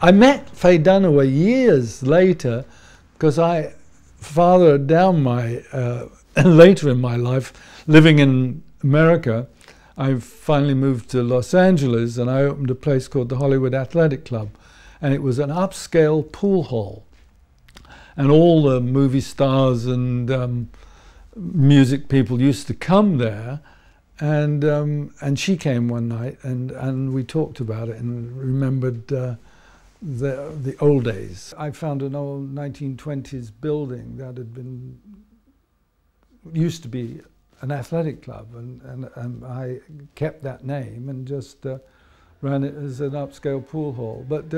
I met Faye Dunaway years later because I fathered down my, later in my life, living in America, I finally moved to Los Angeles and I opened a place called the Hollywood Athletic Club. And it was an upscale pool hall. And all the movie stars and music people used to come there. And she came one night and we talked about it and remembered the old days. I found an old 1920s building that had been, used to be an athletic club, and I kept that name and just ran it as an upscale pool hall. But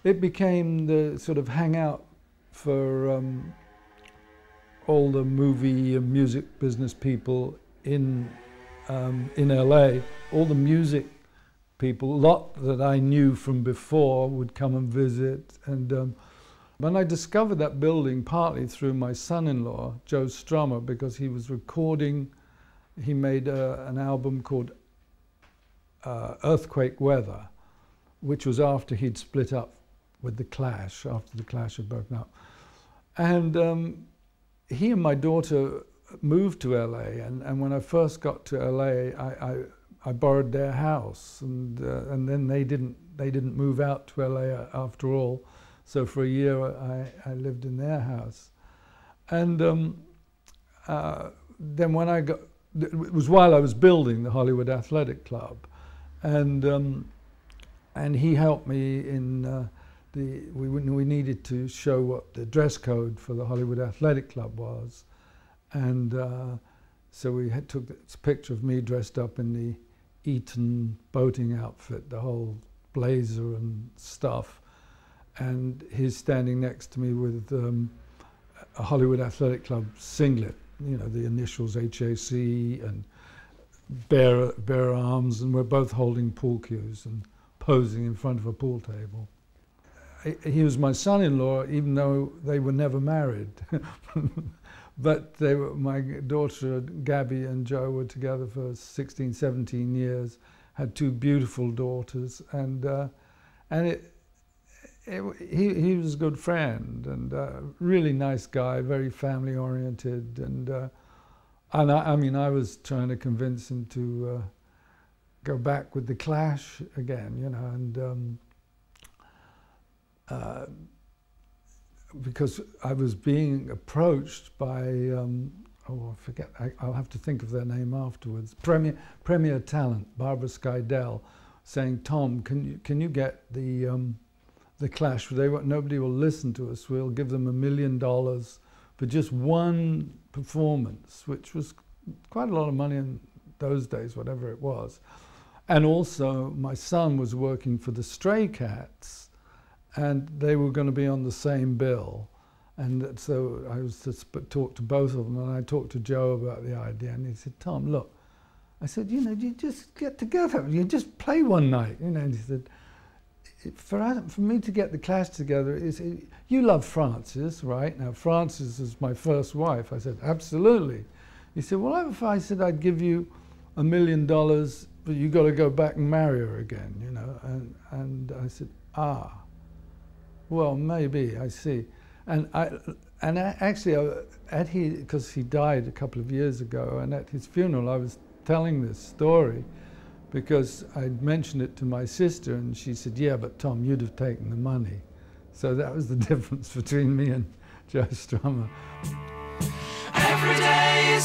it became the sort of hangout for all the movie and music business people in LA. All the music people, a lot that I knew from before, would come and visit. And when I discovered that building, partly through my son-in-law, Joe Strummer, because he was recording, he made an album called Earthquake Weather, which was after he'd split up with The Clash, after The Clash had broken up. And he and my daughter moved to LA, and when I first got to LA, I borrowed their house, and then they didn't move out to LA after all. So for a year I lived in their house, and then when I got, it was while I was building the Hollywood Athletic Club, and he helped me in we needed to show what the dress code for the Hollywood Athletic Club was, and so we took this picture of me dressed up in the Eton boating outfit, the whole blazer and stuff, and he's standing next to me with a Hollywood Athletic Club singlet, you know, the initials HAC and bare arms, and we're both holding pool cues and posing in front of a pool table. He was my son-in-law, even though they were never married. But they were, my daughter Gabby and Joe were together for 16, 17 years, had two beautiful daughters, and he was a good friend and really nice guy, very family-oriented, and I mean, I was trying to convince him to go back with the Clash again, you know, and because I was being approached by, oh, I forget, I'll have to think of their name afterwards, Premier Talent, Barbara Skydell, saying, Tom, can you get the Clash? Nobody will listen to us. We'll give them $1 million for just one performance, which was quite a lot of money in those days, whatever it was. And also, my son was working for the Stray Cats, and they were going to be on the same bill. And so I was to talk to both of them, and I talked to Joe about the idea, and he said, Tom, look, I said, you know, you just get together, you just play one night, you know, and he said, for me to get the Clash together, you love Frances, right? Now, Frances is my first wife. I said, absolutely. He said, well, if I said I'd give you $1 million, but you got to go back and marry her again, you know? And I said, ah, well, maybe, I see. And actually, because he died a couple of years ago, and at his funeral, I was telling this story, because I'd mentioned it to my sister, and she said, yeah, but Tom, you'd have taken the money. So that was the difference between me and Joe Strummer. Every day is